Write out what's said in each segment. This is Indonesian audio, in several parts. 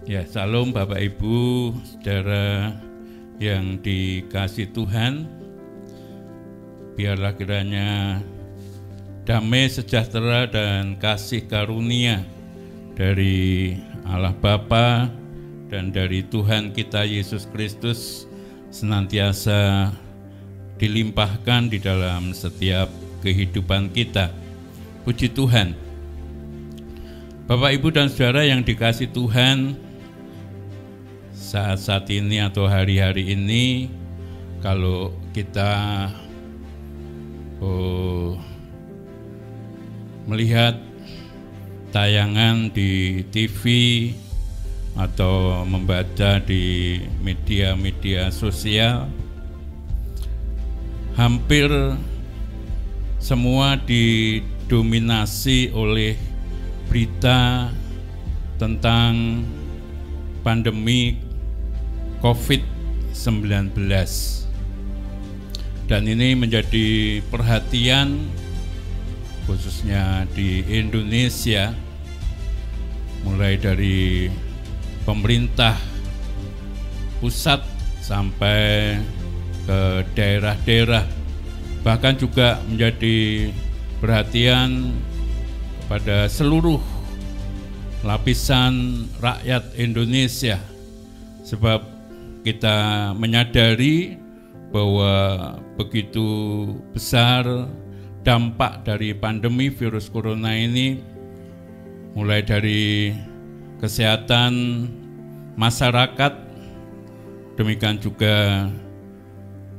Ya, salam Bapak Ibu, saudara yang dikasih Tuhan. Biarlah kiranya damai sejahtera dan kasih karunia dari Allah Bapa dan dari Tuhan kita Yesus Kristus senantiasa dilimpahkan di dalam setiap kehidupan kita. Puji Tuhan. Bapak Ibu dan saudara yang dikasih Tuhan, saat ini atau hari-hari ini, kalau kita melihat tayangan di TV atau membaca di media-media sosial, hampir semua didominasi oleh berita tentang pandemi COVID-19. Dan ini menjadi perhatian khususnya di Indonesia, mulai dari pemerintah pusat sampai ke daerah-daerah, bahkan juga menjadi perhatian kepada seluruh lapisan rakyat Indonesia. Sebab kita menyadari bahwa begitu besar dampak dari pandemi virus corona ini, mulai dari kesehatan masyarakat, demikian juga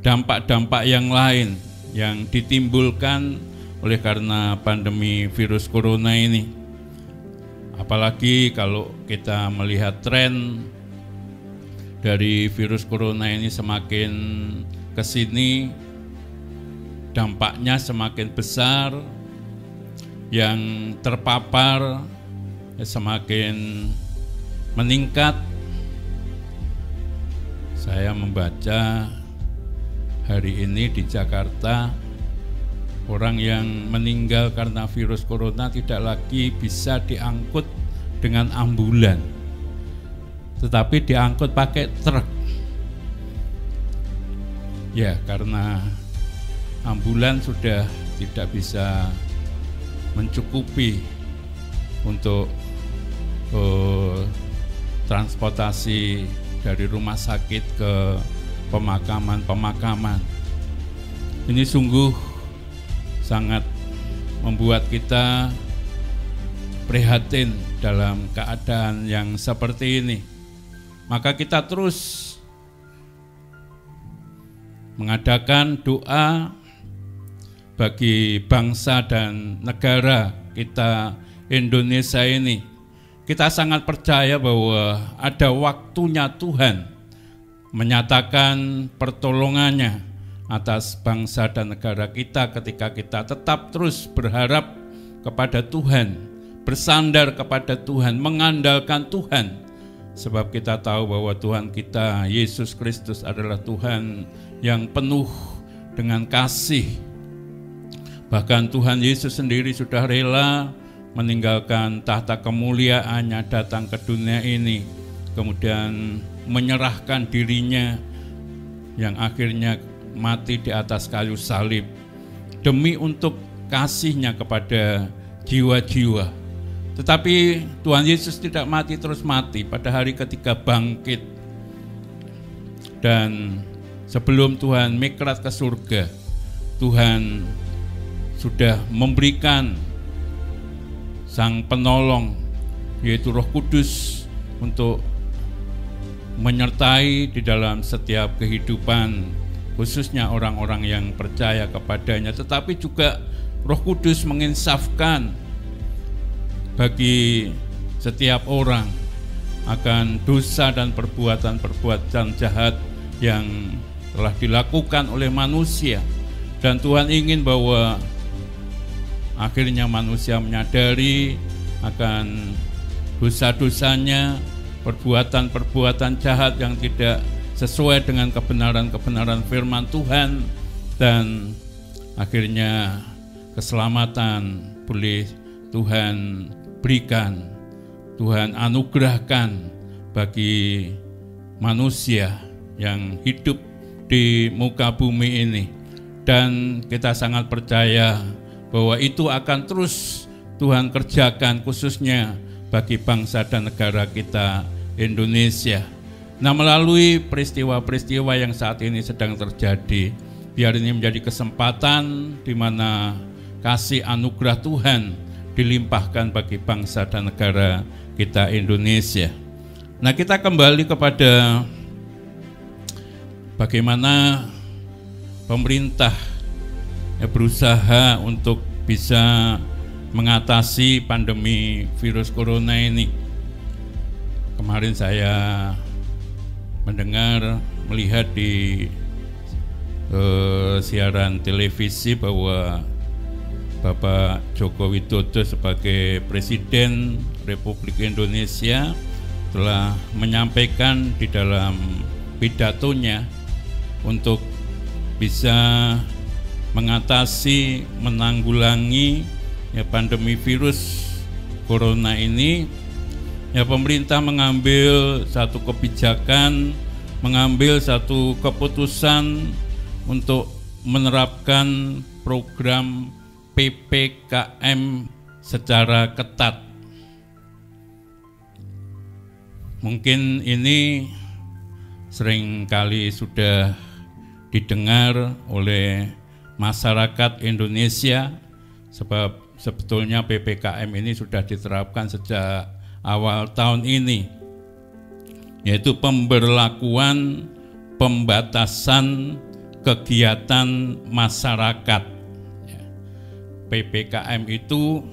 dampak-dampak yang lain yang ditimbulkan oleh karena pandemi virus corona ini. Apalagi kalau kita melihat tren dari virus corona ini semakin kesini, dampaknya semakin besar, yang terpapar semakin meningkat. Saya membaca hari ini di Jakarta, orang yang meninggal karena virus corona tidak lagi bisa diangkut dengan ambulan, tetapi diangkut pakai truk. Ya, karena ambulan sudah tidak bisa mencukupi untuk transportasi dari rumah sakit ke pemakaman. Ini sungguh sangat membuat kita prihatin dalam keadaan yang seperti ini. Maka kita terus mengadakan doa bagi bangsa dan negara kita Indonesia ini. Kita sangat percaya bahwa ada waktunya Tuhan menyatakan pertolongannya atas bangsa dan negara kita ketika kita tetap terus berharap kepada Tuhan, bersandar kepada Tuhan, mengandalkan Tuhan. Sebab kita tahu bahwa Tuhan kita Yesus Kristus adalah Tuhan yang penuh dengan kasih. Bahkan Tuhan Yesus sendiri sudah rela meninggalkan tahta kemuliaannya, datang ke dunia ini, kemudian menyerahkan dirinya yang akhirnya mati di atas kayu salib demi untuk kasihnya kepada jiwa-jiwa. Tetapi Tuhan Yesus tidak mati terus mati, pada hari ketiga bangkit. Dan sebelum Tuhan mikrat ke surga, Tuhan sudah memberikan Sang Penolong, yaitu Roh Kudus, untuk menyertai di dalam setiap kehidupan, khususnya orang-orang yang percaya kepadanya. Tetapi juga Roh Kudus menginsafkan bagi setiap orang akan dosa dan perbuatan-perbuatan jahat yang telah dilakukan oleh manusia. Dan Tuhan ingin bahwa akhirnya manusia menyadari akan dosa-dosanya, perbuatan-perbuatan jahat yang tidak sesuai dengan kebenaran-kebenaran firman Tuhan, dan akhirnya keselamatan boleh Tuhan berikan, Tuhan anugerahkan bagi manusia yang hidup di muka bumi ini, dan kita sangat percaya bahwa itu akan terus Tuhan kerjakan khususnya bagi bangsa dan negara kita Indonesia. Nah, melalui peristiwa-peristiwa yang saat ini sedang terjadi, biar ini menjadi kesempatan di mana kasih anugerah Tuhan dilimpahkan bagi bangsa dan negara kita Indonesia. Nah, kita kembali kepada bagaimana pemerintah berusaha untuk bisa mengatasi pandemi virus corona ini. Kemarin saya melihat di siaran televisi bahwa Bapak Joko Widodo sebagai Presiden Republik Indonesia telah menyampaikan di dalam pidatonya untuk bisa mengatasi, menanggulangi pandemi virus corona ini. Pemerintah mengambil satu kebijakan, mengambil satu keputusan untuk menerapkan program PPKM secara ketat. Mungkin ini seringkali sudah didengar oleh masyarakat Indonesia, sebab sebetulnya PPKM ini sudah diterapkan sejak awal tahun ini, yaitu pemberlakuan pembatasan kegiatan masyarakat. PPKM itu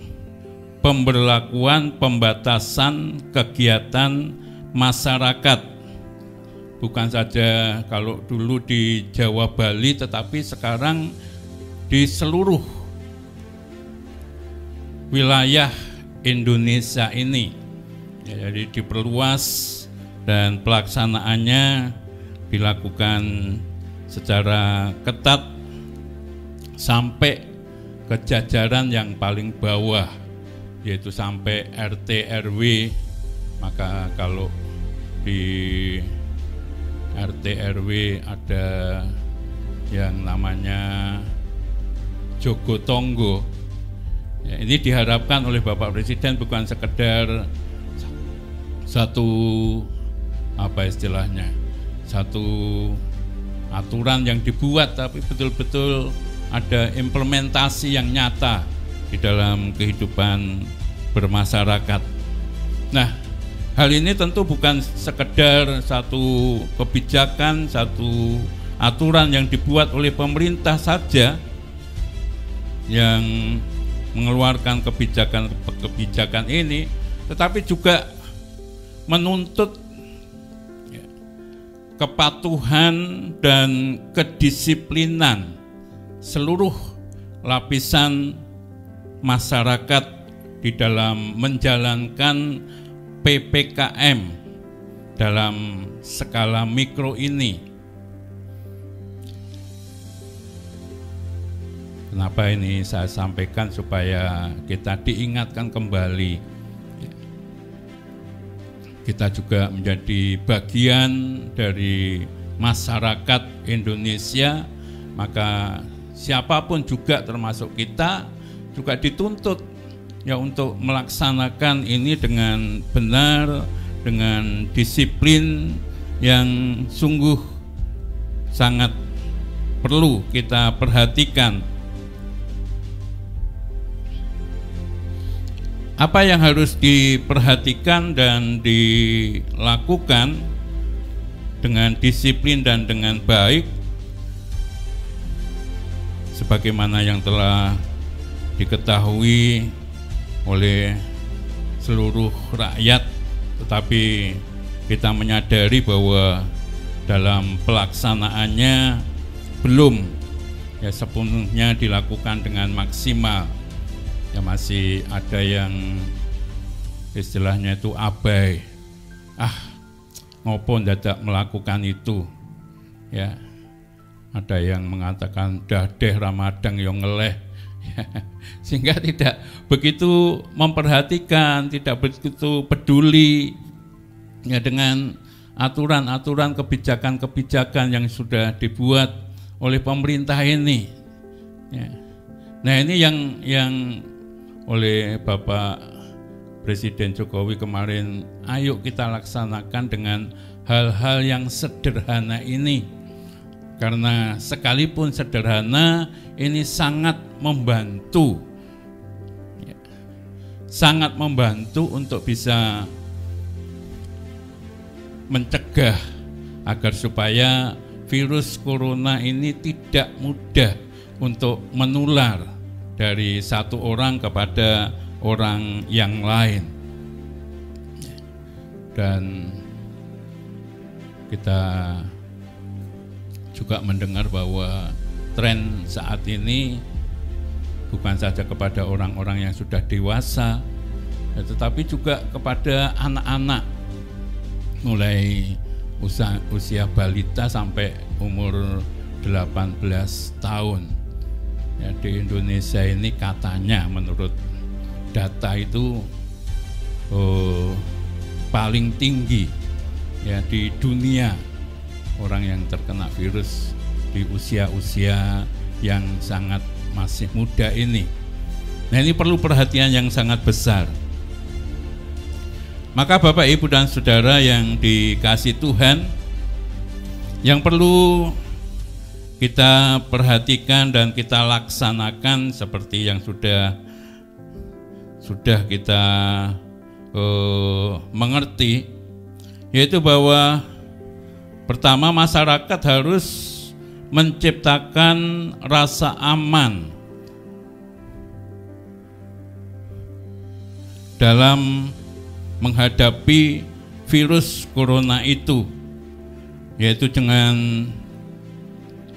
pemberlakuan pembatasan kegiatan masyarakat. Bukan saja kalau dulu di Jawa Bali, tetapi sekarang di seluruh wilayah Indonesia ini. Jadi diperluas dan pelaksanaannya dilakukan secara ketat sampai ke jajaran yang paling bawah, yaitu sampai RT RW. Maka kalau di RT RW ada yang namanya Jogotongo. Ini diharapkan oleh Bapak Presiden bukan sekedar satu satu aturan yang dibuat, tapi betul-betul ada implementasi yang nyata di dalam kehidupan bermasyarakat. Nah, hal ini tentu bukan sekedar satu kebijakan, satu aturan yang dibuat oleh pemerintah saja yang mengeluarkan kebijakan ini, tetapi juga menuntut kepatuhan dan kedisiplinan seluruh lapisan masyarakat di dalam menjalankan PPKM dalam skala mikro ini. Kenapa ini saya sampaikan? Supaya kita diingatkan kembali, kita juga menjadi bagian dari masyarakat Indonesia, maka siapapun juga termasuk kita juga dituntut untuk melaksanakan ini dengan benar, dengan disiplin yang sungguh sangat perlu kita perhatikan. Apa yang harus diperhatikan dan dilakukan dengan disiplin dan dengan baik, sebagaimana yang telah diketahui oleh seluruh rakyat, tetapi kita menyadari bahwa dalam pelaksanaannya belum sepenuhnya dilakukan dengan maksimal. Masih ada yang istilahnya itu abai, ngopo dadak melakukan itu, ada yang mengatakan dadeh Ramadang yang ngeleh, sehingga tidak begitu memperhatikan, tidak begitu peduli ya dengan aturan-aturan, kebijakan-kebijakan yang sudah dibuat oleh pemerintah ini. Ya. Nah ini yang oleh Bapak Presiden Jokowi kemarin, ayo kita laksanakan dengan hal-hal yang sederhana ini. Karena sekalipun sederhana, ini sangat membantu. Ya. Sangat membantu untuk bisa mencegah agar supaya virus corona ini tidak mudah untuk menular dari satu orang kepada orang yang lain. Dan kita juga mendengar bahwa tren saat ini bukan saja kepada orang-orang yang sudah dewasa, tetapi juga kepada anak-anak mulai usia balita sampai umur 18 tahun. Ya, di Indonesia ini katanya menurut data itu paling tinggi ya di dunia orang yang terkena virus di usia-usia yang sangat masih muda ini. Nah ini perlu perhatian yang sangat besar. Maka Bapak, Ibu, dan Saudara yang dikasihi Tuhan, yang perlu kita perhatikan dan kita laksanakan seperti yang sudah kita mengerti, yaitu bahwa pertama masyarakat harus menciptakan rasa aman dalam menghadapi virus corona itu, yaitu dengan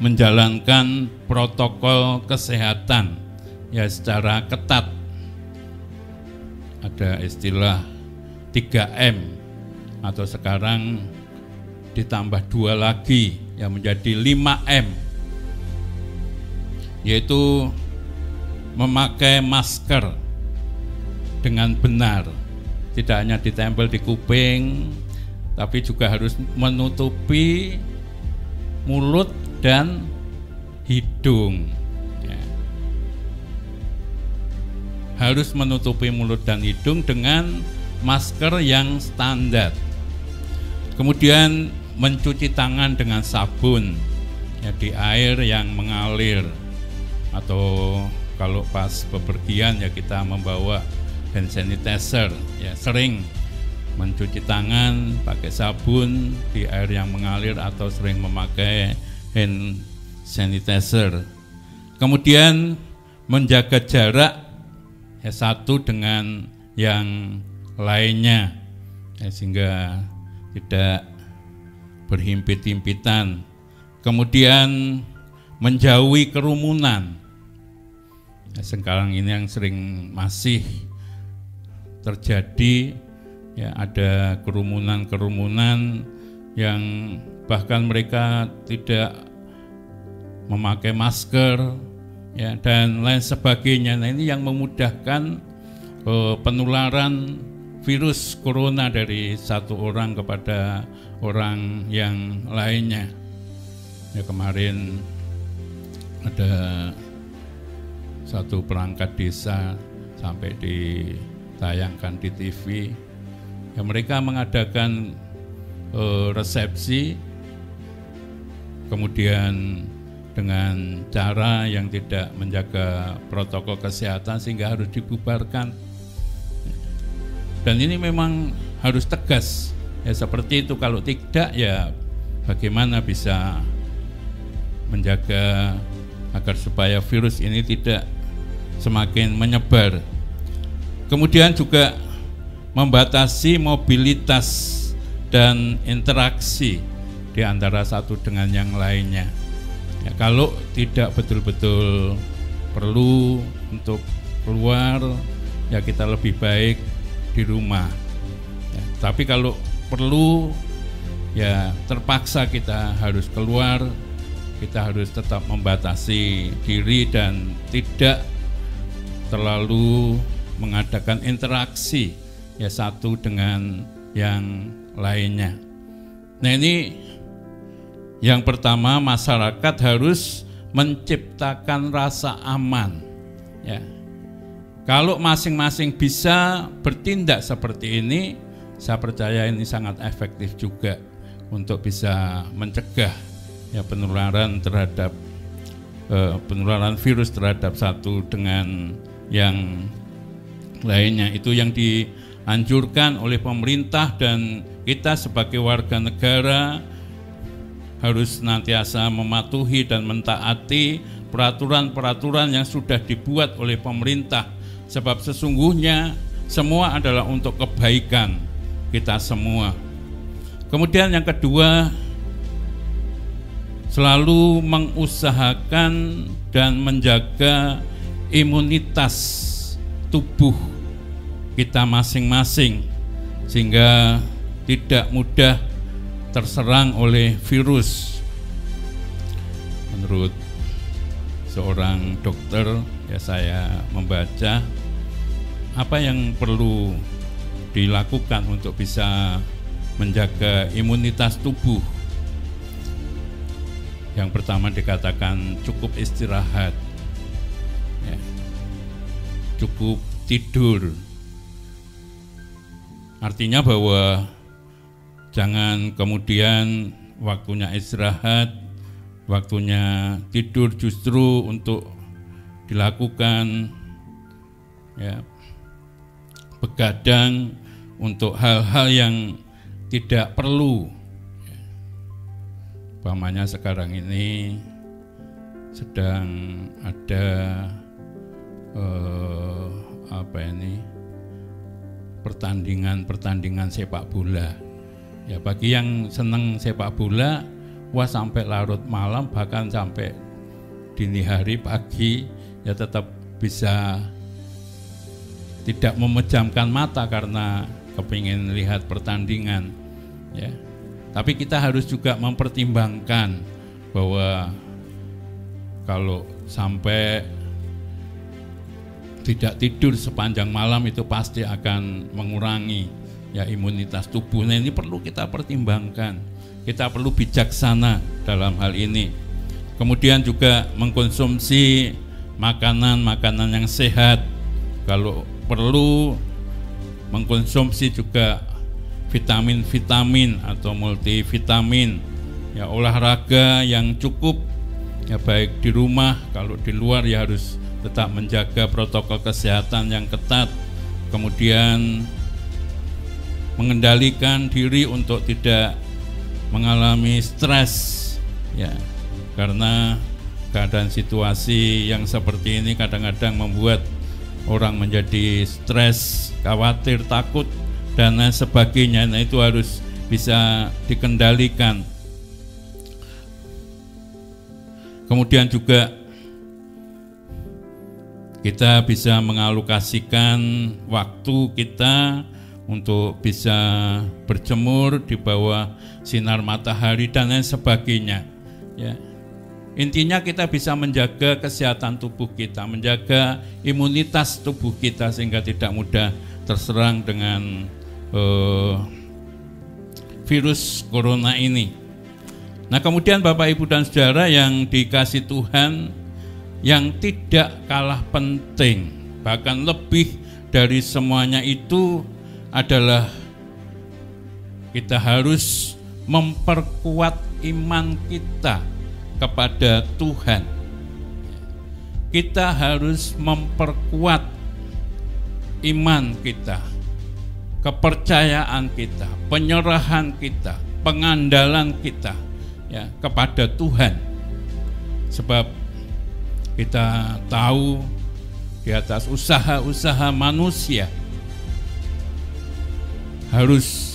menjalankan protokol kesehatan ya secara ketat. Ada istilah 3M atau sekarang ditambah 2 lagi yang menjadi 5M, yaitu memakai masker dengan benar, tidak hanya ditempel di kuping tapi juga harus menutupi mulut dan hidung ya. Harus menutupi mulut dan hidung dengan masker yang standar. Kemudian mencuci tangan dengan sabun ya, di air yang mengalir, atau kalau pas bepergian ya kita membawa hand sanitizer ya, sering mencuci tangan pakai sabun di air yang mengalir atau sering memakai hand sanitizer. Kemudian menjaga jarak ya, satu dengan yang lainnya ya, sehingga tidak berhimpit-himpitan. Kemudian menjauhi kerumunan ya, sekarang ini yang sering masih terjadi ya, ada kerumunan-kerumunan yang bahkan mereka tidak memakai masker ya, dan lain sebagainya. Nah ini yang memudahkan penularan virus corona dari satu orang kepada orang yang lainnya. Ya, kemarin ada satu perangkat desa sampai ditayangkan di TV ya, mereka mengadakan resepsi, kemudian dengan cara yang tidak menjaga protokol kesehatan sehingga harus dibubarkan. Dan ini memang harus tegas ya, seperti itu. Kalau tidak ya bagaimana bisa menjaga agar supaya virus ini tidak semakin menyebar. Kemudian juga membatasi mobilitas dan interaksi di antara satu dengan yang lainnya. Ya, kalau tidak betul-betul perlu untuk keluar, ya kita lebih baik di rumah. Ya, tapi kalau perlu, ya terpaksa kita harus keluar, kita harus tetap membatasi diri dan tidak terlalu mengadakan interaksi ya satu dengan yang lainnya. Nah, ini yang pertama, masyarakat harus menciptakan rasa aman. Ya. Kalau masing-masing bisa bertindak seperti ini, saya percaya ini sangat efektif juga untuk bisa mencegah ya penularan terhadap penularan virus terhadap satu dengan yang lainnya. Itu yang dianjurkan oleh pemerintah, dan kita sebagai warga negara harus senantiasa mematuhi dan mentaati peraturan-peraturan yang sudah dibuat oleh pemerintah, sebab sesungguhnya semua adalah untuk kebaikan kita semua. Kemudian yang kedua, selalu mengusahakan dan menjaga imunitas tubuh kita masing-masing sehingga tidak mudah terserang oleh virus. Menurut seorang dokter, ya saya membaca apa yang perlu dilakukan untuk bisa menjaga imunitas tubuh. Yang pertama dikatakan cukup istirahat, ya, cukup tidur. Artinya bahwa jangan kemudian waktunya istirahat, waktunya tidur justru untuk dilakukan ya begadang untuk hal-hal yang tidak perlu. Umpamanya sekarang ini sedang ada pertandingan sepak bola. Ya, bagi yang senang sepak bola, wah sampai larut malam, bahkan sampai dini hari pagi, ya tetap bisa tidak memejamkan mata karena kepingin lihat pertandingan. Ya, tapi kita harus juga mempertimbangkan bahwa kalau sampai tidak tidur sepanjang malam itu pasti akan mengurangi ya imunitas tubuh. Nah, ini perlu kita pertimbangkan. Kita perlu bijaksana dalam hal ini. Kemudian juga mengkonsumsi makanan-makanan yang sehat. Kalau perlu mengkonsumsi juga vitamin-vitamin atau multivitamin. Ya, olahraga yang cukup ya baik di rumah, kalau di luar ya harus tetap menjaga protokol kesehatan yang ketat. Kemudian mengendalikan diri untuk tidak mengalami stres ya, karena keadaan situasi yang seperti ini kadang-kadang membuat orang menjadi stres, khawatir, takut dan lain sebagainya. Nah, itu harus bisa dikendalikan. Kemudian juga kita bisa mengalokasikan waktu kita untuk bisa berjemur di bawah sinar matahari dan lain sebagainya. Ya. Intinya kita bisa menjaga kesehatan tubuh kita, menjaga imunitas tubuh kita sehingga tidak mudah terserang dengan virus corona ini. Nah, kemudian Bapak, Ibu dan Saudara yang dikasihi Tuhan, yang tidak kalah penting, bahkan lebih dari semuanya itu adalah kita harus memperkuat iman kita kepada Tuhan. Kita harus memperkuat iman kita, kepercayaan kita, penyerahan kita, pengandalan kita ya kepada Tuhan. Sebab kita tahu di atas usaha-usaha manusia harus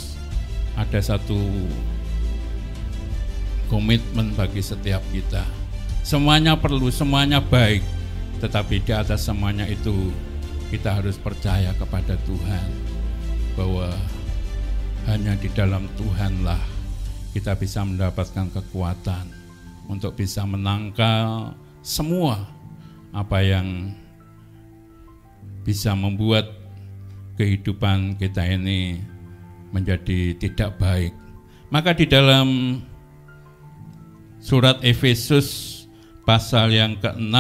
ada satu komitmen bagi setiap kita. Semuanya perlu, semuanya baik, tetapi di atas semuanya itu kita harus percaya kepada Tuhan, bahwa hanya di dalam Tuhanlah kita bisa mendapatkan kekuatan untuk bisa menangkal semua apa yang bisa membuat kehidupan kita ini menjadi tidak baik. Maka di dalam surat Efesus pasal yang ke-6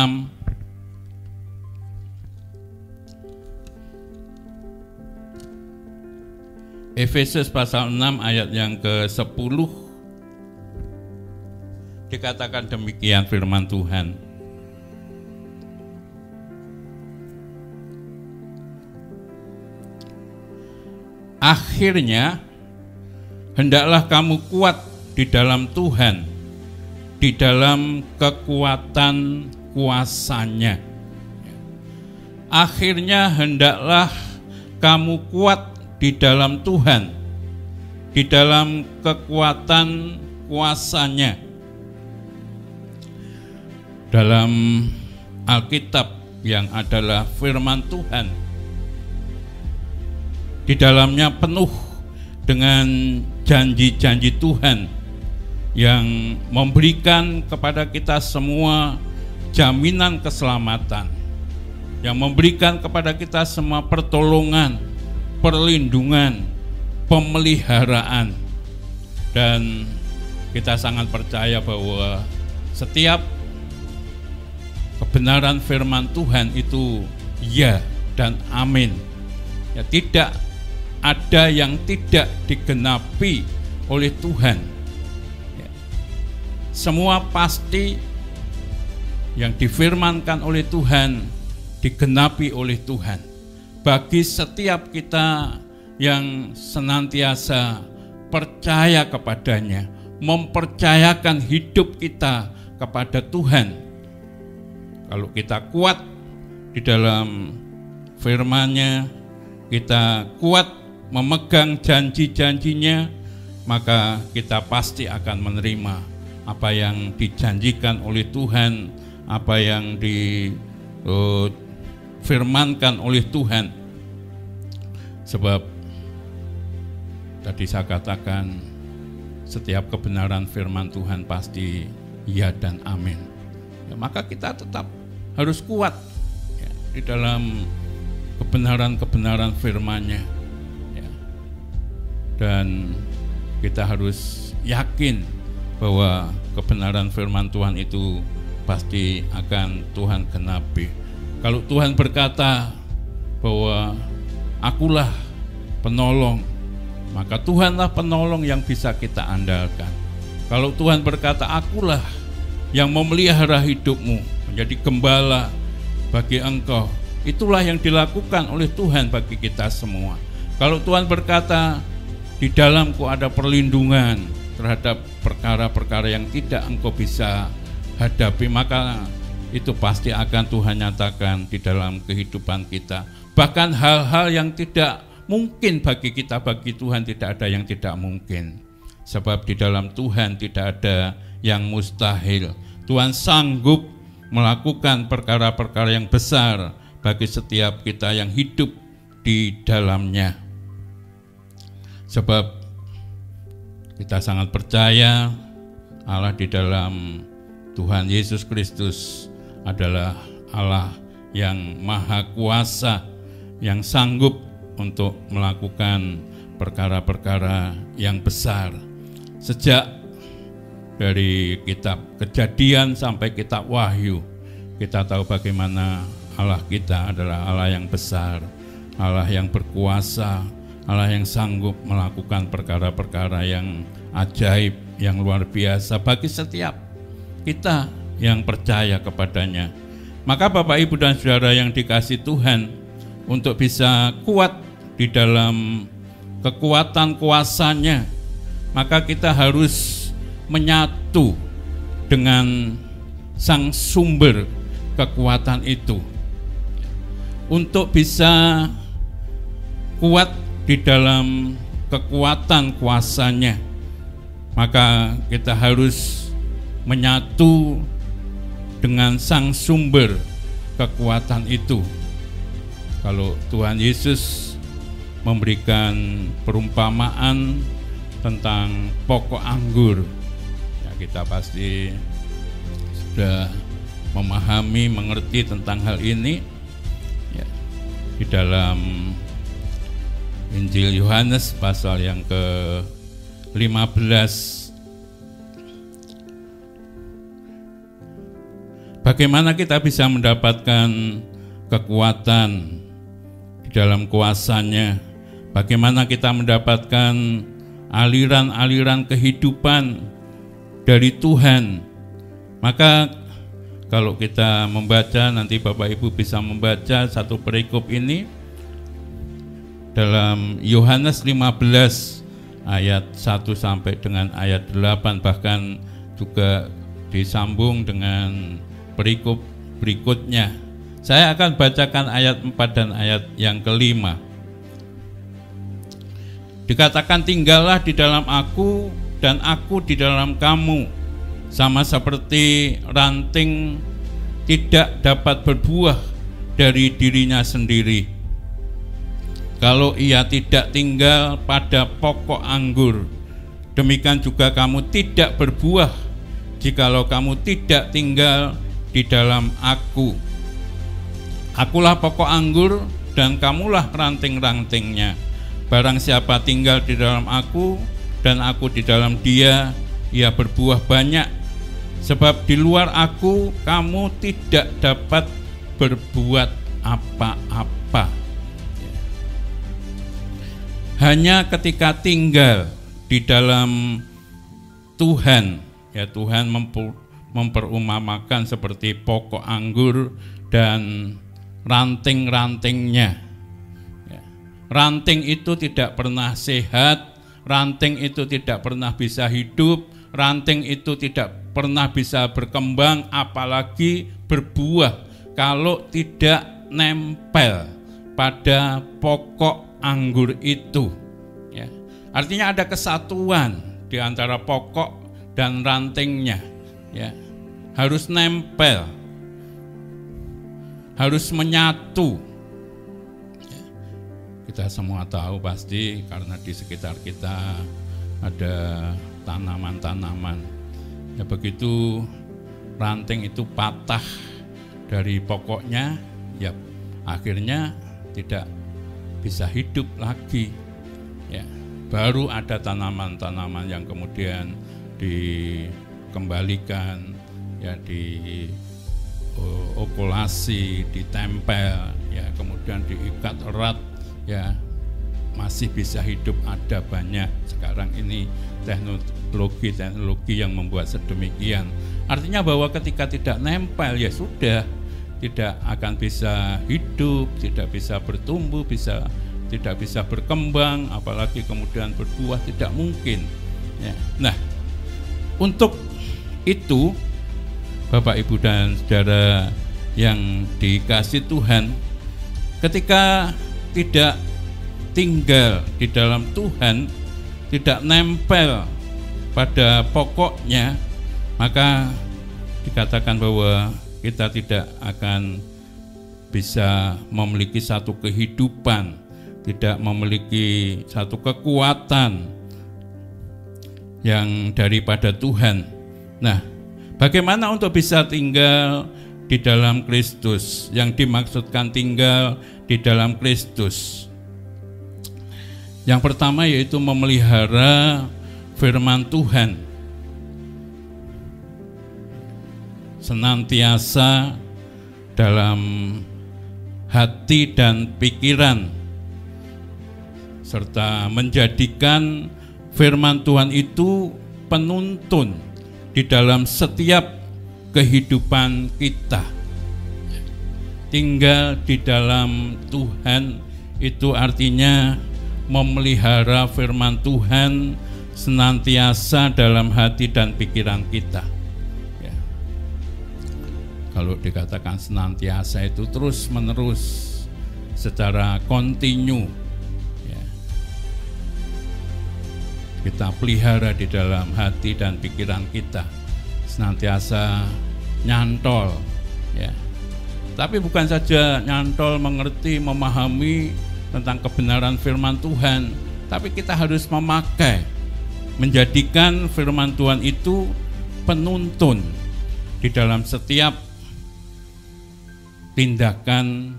Efesus pasal 6 ayat yang ke-10 dikatakan demikian firman Tuhan. Akhirnya hendaklah kamu kuat di dalam Tuhan, di dalam kekuatan kuasa-Nya. Akhirnya hendaklah kamu kuat di dalam Tuhan, di dalam kekuatan kuasa-Nya. Dalam Alkitab yang adalah firman Tuhan, di dalamnya penuh dengan janji-janji Tuhan yang memberikan kepada kita semua jaminan keselamatan, yang memberikan kepada kita semua pertolongan, perlindungan, pemeliharaan. Dan kita sangat percaya bahwa setiap kebenaran firman Tuhan itu ya dan amin. Ya, tidak ada yang tidak digenapi oleh Tuhan. Ya, semua pasti yang difirmankan oleh Tuhan digenapi oleh Tuhan. Bagi setiap kita yang senantiasa percaya kepadanya, mempercayakan hidup kita kepada Tuhan. Kalau kita kuat di dalam firman-Nya, kita kuat memegang janji-janjinya, maka kita pasti akan menerima apa yang dijanjikan oleh Tuhan, apa yang firmankan oleh Tuhan. Sebab tadi saya katakan setiap kebenaran firman Tuhan pasti ya dan amin. Ya, maka kita tetap harus kuat ya, di dalam kebenaran-kebenaran firman-Nya ya. Dan kita harus yakin bahwa kebenaran firman Tuhan itu pasti akan Tuhan genapi. Kalau Tuhan berkata bahwa akulah penolong, maka Tuhanlah penolong yang bisa kita andalkan. Kalau Tuhan berkata akulah yang memelihara hidupmu, menjadi gembala bagi engkau, itulah yang dilakukan oleh Tuhan bagi kita semua. Kalau Tuhan berkata di dalamku ada perlindungan terhadap perkara-perkara yang tidak engkau bisa hadapi, maka itu pasti akan Tuhan nyatakan di dalam kehidupan kita. Bahkan hal-hal yang tidak mungkin bagi kita, bagi Tuhan tidak ada yang tidak mungkin. Sebab di dalam Tuhan tidak ada yang mustahil. Tuhan sanggup melakukan perkara-perkara yang besar bagi setiap kita yang hidup di dalamnya. Sebab kita sangat percaya Allah di dalam Tuhan Yesus Kristus adalah Allah yang maha kuasa, yang sanggup untuk melakukan perkara-perkara yang besar. Sejak dari kitab Kejadian sampai kitab Wahyu, kita tahu bagaimana Allah kita adalah Allah yang besar, Allah yang berkuasa, Allah yang sanggup melakukan perkara-perkara yang ajaib, yang luar biasa bagi setiap kita yang percaya kepadanya. Maka Bapak, Ibu, dan Saudara yang dikasihi Tuhan, untuk bisa kuat di dalam kekuatan kuasa-Nya, maka kita harus menyatu dengan sang sumber kekuatan itu. Untuk bisa kuat di dalam kekuatan kuasa-Nya, maka kita harus menyatu dengan sang sumber kekuatan itu. Kalau Tuhan Yesus memberikan perumpamaan tentang pokok anggur, ya kita pasti sudah memahami, mengerti tentang hal ini ya. Di dalam Injil Yohanes pasal yang ke-15. Bagaimana kita bisa mendapatkan kekuatan di dalam kuasa-Nya? Bagaimana kita mendapatkan aliran-aliran kehidupan dari Tuhan? Maka kalau kita membaca, nanti Bapak Ibu bisa membaca satu perikop ini dalam Yohanes 15 ayat 1 sampai dengan ayat 8, bahkan juga disambung dengan perikop berikutnya. Saya akan bacakan ayat 4 dan ayat yang kelima. Dikatakan, tinggallah di dalam aku dan aku di dalam kamu, sama seperti ranting tidak dapat berbuah dari dirinya sendiri kalau ia tidak tinggal pada pokok anggur. Demikian juga kamu tidak berbuah jikalau kamu tidak tinggal di dalam aku. Akulah pokok anggur dan kamulah ranting-rantingnya. Barang siapa tinggal di dalam aku dan aku di dalam dia, ia berbuah banyak. Sebab di luar aku kamu tidak dapat berbuat apa-apa. Hanya ketika tinggal di dalam Tuhan, ya Tuhan memperumpamakan seperti pokok anggur dan ranting-rantingnya. Ya. Ranting itu tidak pernah sehat, ranting itu tidak pernah bisa hidup, ranting itu tidak pernah bisa berkembang, apalagi berbuah kalau tidak nempel pada pokok anggur itu. Ya. Artinya ada kesatuan di antara pokok dan rantingnya. Ya, harus nempel, harus menyatu. Ya, kita semua tahu pasti karena di sekitar kita ada tanaman-tanaman. Ya, begitu ranting itu patah dari pokoknya, ya akhirnya tidak bisa hidup lagi. Ya, baru ada tanaman-tanaman yang kemudian dikembalikan, ya diokulasi, ditempel, ya kemudian diikat erat, ya masih bisa hidup. Ada banyak sekarang ini teknologi yang membuat sedemikian. Artinya bahwa ketika tidak nempel, ya sudah tidak akan bisa hidup, tidak bisa bertumbuh, tidak bisa berkembang, apalagi kemudian berbuah, tidak mungkin. Ya. Nah, untuk itu Bapak Ibu dan saudara yang dikasihi Tuhan, ketika tidak tinggal di dalam Tuhan, tidak nempel pada pokoknya, maka dikatakan bahwa kita tidak akan bisa memiliki satu kehidupan, tidak memiliki satu kekuatan yang daripada Tuhan. Nah, bagaimana untuk bisa tinggal di dalam Kristus? Yang dimaksudkan tinggal di dalam Kristus, yang pertama yaitu memelihara firman Tuhan, senantiasa dalam hati dan pikiran, serta menjadikan firman Tuhan itu penuntun di dalam setiap kehidupan kita. Tinggal di dalam Tuhan itu artinya memelihara firman Tuhan senantiasa dalam hati dan pikiran kita. Ya. Kalau dikatakan senantiasa itu terus menerus, secara kontinu. Kita pelihara di dalam hati dan pikiran kita, senantiasa nyantol, ya. Tapi bukan saja nyantol, mengerti, memahami tentang kebenaran firman Tuhan, tapi kita harus memakai, menjadikan firman Tuhan itu penuntun di dalam setiap tindakan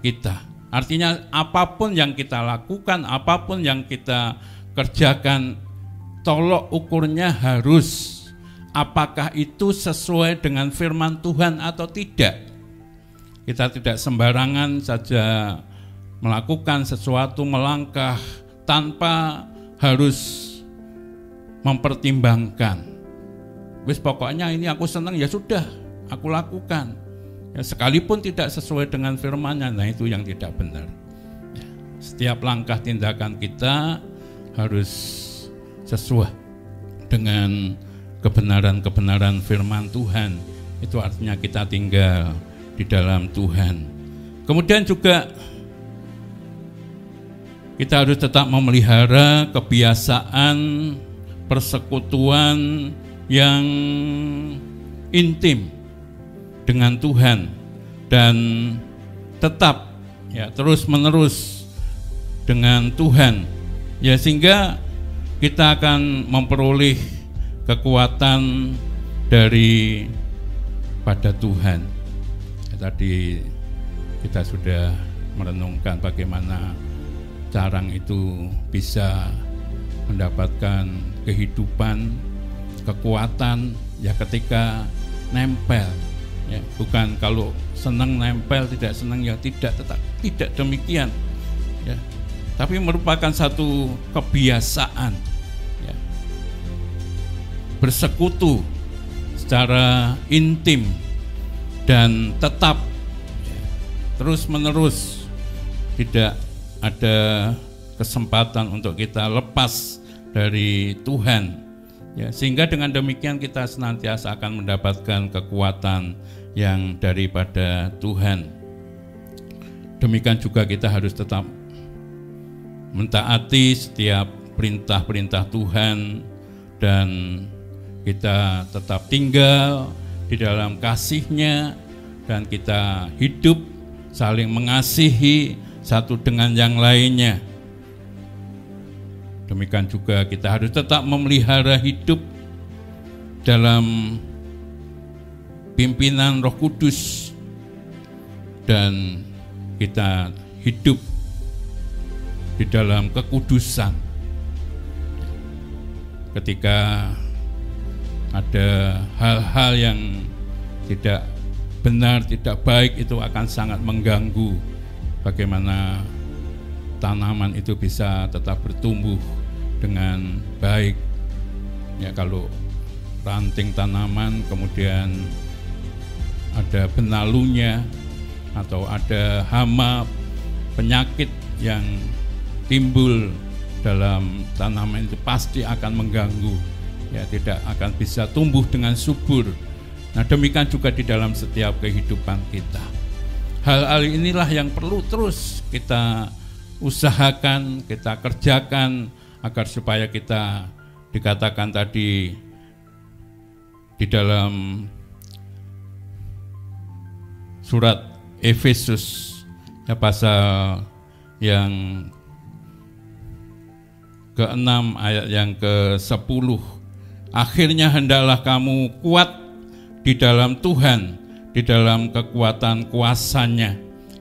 kita. Artinya apapun yang kita lakukan, apapun yang kita kerjakan, tolok ukurnya harus apakah itu sesuai dengan firman Tuhan atau tidak. Kita tidak sembarangan saja melakukan sesuatu, melangkah tanpa harus mempertimbangkan. Wis pokoknya ini aku senang, ya sudah aku lakukan. Ya, sekalipun tidak sesuai dengan firman-Nya, nah itu yang tidak benar. Ya, setiap langkah tindakan kita harus sesuai dengan kebenaran-kebenaran firman Tuhan. Itu artinya kita tinggal di dalam Tuhan. Kemudian juga kita harus tetap memelihara kebiasaan persekutuan yang intim dengan Tuhan dan tetap ya terus-menerus dengan Tuhan, ya sehingga kita akan memperoleh kekuatan dari pada Tuhan. Ya, tadi kita sudah merenungkan bagaimana carang itu bisa mendapatkan kehidupan, kekuatan ya ketika nempel. Ya, bukan kalau senang nempel, tidak senang ya tidak, tetap tidak demikian. Ya, tapi merupakan satu kebiasaan. Ya, bersekutu secara intim dan tetap ya, terus menerus, tidak ada kesempatan untuk kita lepas dari Tuhan. Ya, sehingga dengan demikian kita senantiasa akan mendapatkan kekuatan yang daripada Tuhan. Demikian juga kita harus tetap mentaati setiap perintah-perintah Tuhan dan kita tetap tinggal di dalam kasih-Nya dan kita hidup saling mengasihi satu dengan yang lainnya. Demikian juga kita harus tetap memelihara hidup dalam pimpinan Roh Kudus dan kita hidup di dalam kekudusan. Ketika ada hal-hal yang tidak benar, tidak baik, itu akan sangat mengganggu bagaimana tanaman itu bisa tetap bertumbuh dengan baik. Ya, kalau ranting tanaman kemudian ada benalunya atau ada hama, penyakit yang timbul dalam tanaman itu pasti akan mengganggu. Ya, tidak akan bisa tumbuh dengan subur. Nah, demikian juga di dalam setiap kehidupan kita. Hal-hal inilah yang perlu terus kita usahakan, kita kerjakan agar supaya kita dikatakan tadi di dalam surat Efesus ya, pasal yang ke-6 ayat yang ke-10, akhirnya hendaklah kamu kuat di dalam Tuhan, di dalam kekuatan kuasa-Nya.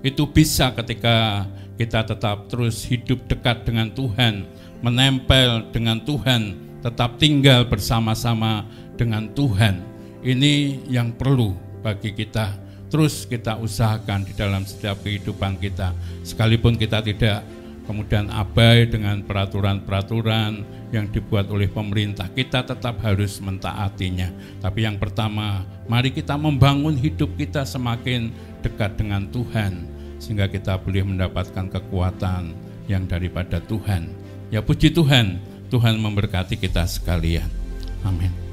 Itu bisa ketika kita tetap terus hidup dekat dengan Tuhan, menempel dengan Tuhan, tetap tinggal bersama-sama dengan Tuhan. Ini yang perlu bagi kita terus kita usahakan di dalam setiap kehidupan kita. Sekalipun kita tidak kemudian abai dengan peraturan-peraturan yang dibuat oleh pemerintah, kita tetap harus mentaatinya. Tapi yang pertama, mari kita membangun hidup kita semakin dekat dengan Tuhan, sehingga kita boleh mendapatkan kekuatan yang daripada Tuhan. Ya, puji Tuhan, Tuhan memberkati kita sekalian. Amin.